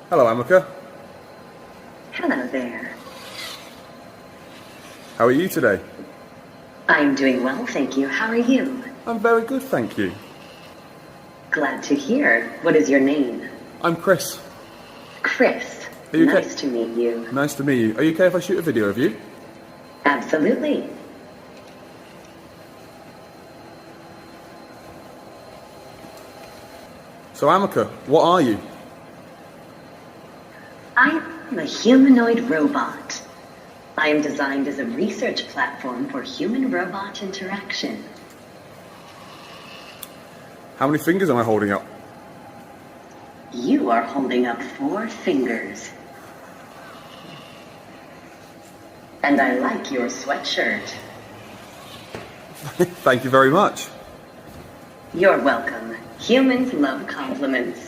Hello, Ameca. Hello there. How are you today? I'm doing well, thank you. How are you? I'm very good, thank you. Glad to hear. What is your name? I'm Chris. Chris. Are you okay? Nice to meet you. Nice to meet you. Are you okay if I shoot a video of you? Absolutely. So, Ameca, what are you? I'm a humanoid robot. I am designed as a research platform for human-robot interaction. How many fingers am I holding up? You are holding up 4 fingers. And I like your sweatshirt. Thank you very much. You're welcome. Humans love compliments.